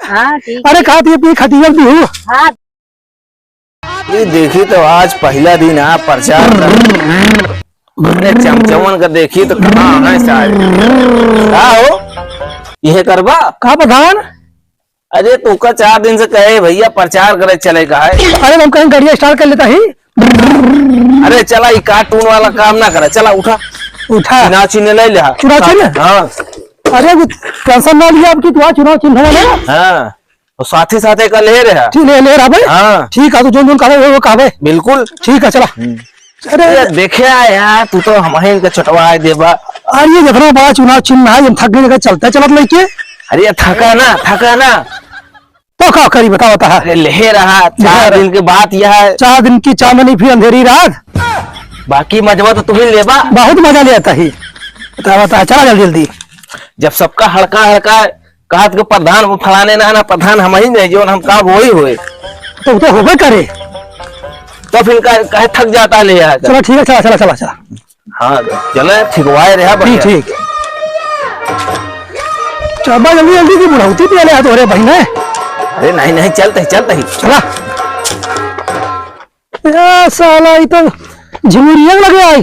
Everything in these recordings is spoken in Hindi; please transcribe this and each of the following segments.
हाँ ठीक। अरे कहा थी खटिया दी हूँ। हाँ ये देखी तो आज पहला दिन है प्रचार का। चमचमन का देखी तो कहाँ है साहब। हाँ हो यह करबा कहा प्रधान? अरे तू का 4 दिन से कहे भैया प्रचार करे चलेगा है। अरे हम कहीं गाड़िया स्टार्ट कर लेता ही। अरे चला ये कार्टून वाला काम ना करे, चला उठा उठा चुनाव चिन्ह ले लिया। चुनाव चिन्ह? हाँ अरे टेंशन ना लिया आपकी, तू चुनाव चिन्ह वाला। हाँ तो साथे साथे का ले रहा। ठीक ले रहा भाई। हाँ ठीक है, तो जो कहा वो कहा बिल्कुल ठीक है। चला अरे देखे यार तू तो हमारे का चटवा देबा। अरे ये देखना बड़ा चुनाव चिन्ह है, थक गए चलता चलत लेके। अरे थका ना तो क्या करी बताओ बता। अरे ले रहा 4 दिन के बाद यह 4 दिन की चांदनी फिर अंधेरी रात, बाकी मजबा तो तुम्हें लेबा। बहुत मजा ले आता ही। बता चला जल्दी जल्दी। जब सबका हड़का हड़का कहा कि प्रधान वो फलाने ना प्रधान हम ही नहीं जो हम कहा वो ही हुए तो होबे करे तो फिर कहे थक जाता ले आकर। चलो ठीक है, चला चला चला चला। हाँ चले ठिकवाए रहा ठीक ठीक। चल जल्दी जल्दी की बुढ़ाती पिया तो। अरे बहन अरे नहीं चलते ही चला। साला ये तो झिमुरिया लगे आई।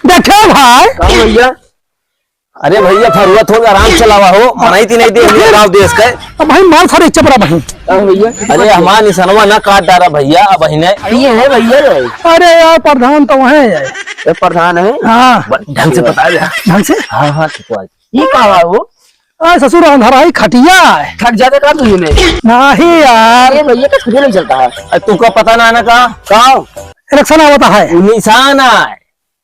देखे भाई भैया। अरे भैया फरुआ थोड़ा आराम चलावा हो, मनाई थी नहीं दे गाँव देश का। अब भाई माल थोड़े चपरा बहन भैया। अरे हमारा निशानवा ना काट डाला भैया। बहने ये है भैया। अरे यार प्रधान तो वहाँ है। प्रधान है। हाँ ढंग से बता दिया। ढंग से। हाँ ये कहा वो ससुर अंधारा खटिया है। थक जाते का तुझे नहीं यार भैया का खुद नहीं चलता है। तुमका पता ना कहा इलेक्शन होता है निशान है।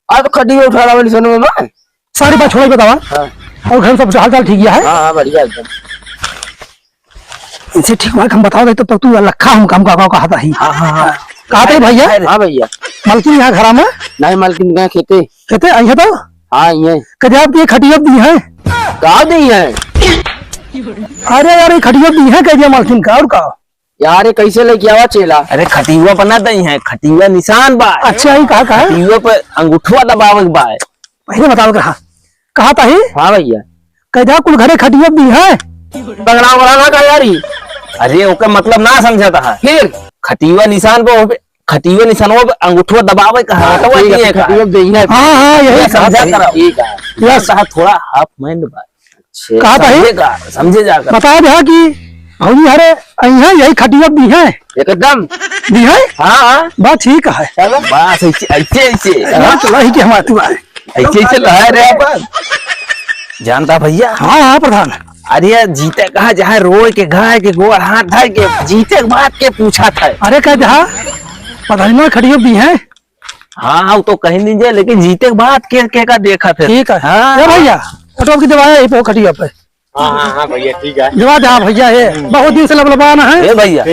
अब खड़ी उठा रहा निशान में सारी बात छोड़ बतावा। और घर सब हाल चाल ठीक है। हाँ बढ़िया एकदम। इनसे ठीक हुआ हम बता दे तब तक तू लखा हम काम का कहता ही। हाँ कहा थे भैया? हाँ भैया। मालकिन यहाँ घर में नहीं मालकिन गए खेते कहते आई है तो। हाँ ये कदे आपकी खटिया दी है? कहा दी है? अरे यार ये खटिया दी है कह दिया मालकिन का। और कहा यार कैसे लेके आवा चेला? अरे खटिया बना दी है, खटिया निशान बा। अच्छा ही कहा खटिया पे अंगूठवा दबावे बा। पहले बताओ कहा था ही। हाँ भैया। कह कुल घरे खटिया दी है बगड़ा बगड़ा का यारी। अरे ओका मतलब ना समझाता है। फिर खटिया निशान पे खटिया निशानवा पे अंगूठवा दबावे का है। खटिया दी है। हाँ यही समझा करा। ठीक है यह साहब थोड़ा हाफ माइंड बा। कहा था समझे जाकर बता दे कि हरी हरे यहाँ यही खटिया दी है एकदम दी है। हाँ बात ठीक है। बस ऐसे चला ही कि हमारे तू आए ऐसे लगा रहे जानता भैया। हाँ प्रधान। अरे जीते कहा जहाँ रोए के गाय के गोड़ हाथ धर के जीते बात के पूछा था। अरे कह जहा प्रधान खटिया दी है। हाँ तो कहीं नहीं जाए लेकिन जीते बात के का देखा थे। ठीक है। हाँ भैया ऑटो की दवा है खटिया पे। हाँ भैया ठीक है। जवा दे भैया है बहुत दिन से लबलबाना है भैया।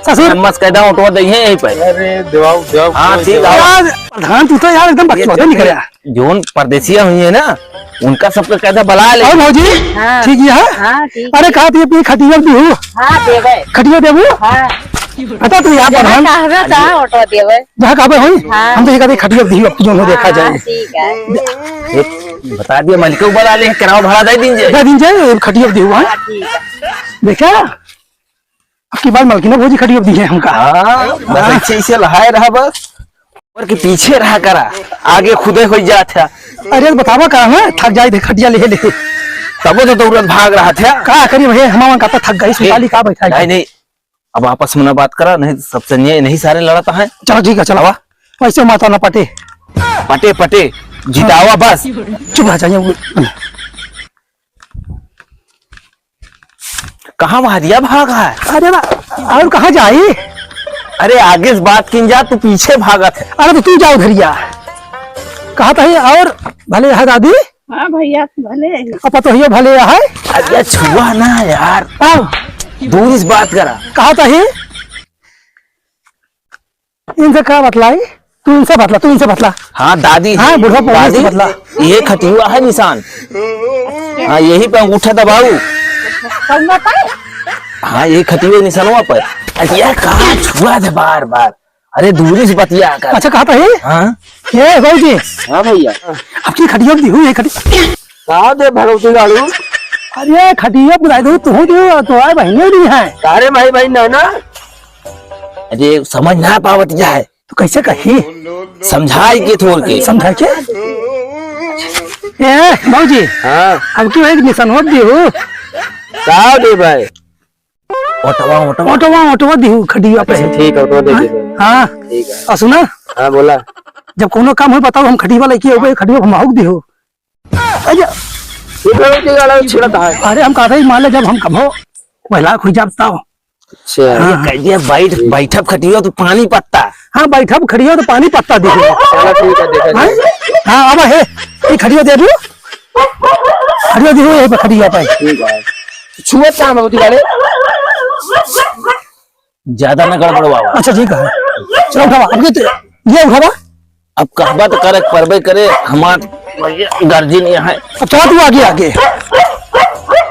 ससुर मस्त कहता हूँ ऑटो दही है यहीं पे। अरे दवाओ हाँ ठीक है। प्रधान तू तो यार एकदम बकवास निकल रहा। जोन परदेसिया हुई है ना उनका सबका कहता बला ले। और भौजी ठीक है। अरे कहा थी अपनी खटिया दी हूँ। खटिया देबू बता तू यहाँ प्रधान जहाँ कहा हुई हम तो कहते खटिया दी जो देखा जाए। बता दिया मालिक को बला ले किराया भाड़ा दे दिन जाए खटिया दी हुआ देखा आपकी बात मालकिन भौजी खटिया दी है हमका। बस ऐसे लहाए रहा बस और के पीछे रहा करा आगे खुदे हो जाता। अरे बतावा कहा है थक जाए खटिया ले तब तो तुरंत भाग रहा था। का करी भैया हमारा का थक गई सुशाली का बैठा नहीं अब आपस में ना बात करा नहीं सबसे नहीं सारे लड़ता है। चलो ठीक है चलावा वैसे माता ना पटे पटे जितावा बस चुप रह जाइए। कहाँ भारिया भागा है? अरे और कहाँ जाए? अरे आगे से बात की जा तू पीछे भागा थे। अरे तो तू जाओ धरिया कहा था और भले है दादी। हाँ भैया भले अब तो ये भले है। अरे छुआ ना यार दूर से बात करा। कहा था इनसे क्या बतलाई तू इनसे बतला। हाँ दादी हाँ बुढ़ा दादी बतला ये खटिया है निशान। हाँ यही पे अंगूठा दबाऊ। हाँ ये खटिया निशान हुआ पर अरे कहा छुआ थे बार बार। अरे दूरी से बतिया कर। अच्छा कहा था हाँ ये भाई। हाँ भैया आपकी खटिया दी हुई है खटिया कहा दे भगवती गाड़ू। अरे खटिया बुलाई दो तू जो तो आए बहने नहीं है। अरे भाई भाई ना ना, अरे समझ ना पावत जाए तो कैसे कही समझाई के थोड़ के समझा के। ए बाबूजी हाँ अब क्यों एक निशान हो दी हो का दे भाई ओटवा ओटवा ऑटोवा ऑटोवा दी हो खटिया पे। ठीक है तो दे दे। हाँ ठीक है और सुना हाँ बोला जब कोनो काम हो बताओ हम खटिया लेके आओगे खटिया घुमाओ दी हो। अरे ठीक है ठीक है छिड़ता है। अरे हम कहते मान ले जब हम कमो पहला खुद जाता हो। अच्छा ये कह दिया बैठ बैठब खटियो तो पानी पत्ता। हाँ बैठा खड़ियो तो पानी पत्ता दे दो। चलो ठीक है देखा जाए। हाँ अब है ये खड़ियो दे दो खड़ियो दे दो ये खड़िया पे। ठीक है छुए काम होती वाले ज्यादा न गड़बड़वा। अच्छा ठीक है चलो उठावा अब ये उठावा। अब कहबा तो करे परबे करे हमार गार्जियन यहाँ है। अब चला तू आगे आगे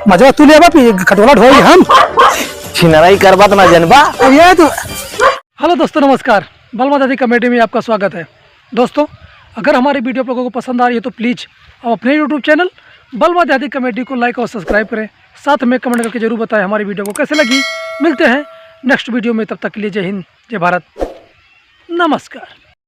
मजा तू ले खटोला ढोई हम छिनराई करबा तो ना जनबा। अब ये तो। हेलो दोस्तों नमस्कार, बलमा दादी कमेटी में आपका स्वागत है। दोस्तों अगर हमारी वीडियो आप लोगों को पसंद आ रही है तो प्लीज़ आप अपने यूट्यूब चैनल बलमा दादी कमेटी को लाइक और सब्सक्राइब करें, साथ में कमेंट करके जरूर बताएं हमारी वीडियो को कैसे लगी। मिलते हैं नेक्स्ट वीडियो में, तब तक के लिए जय हिंद जय भारत नमस्कार।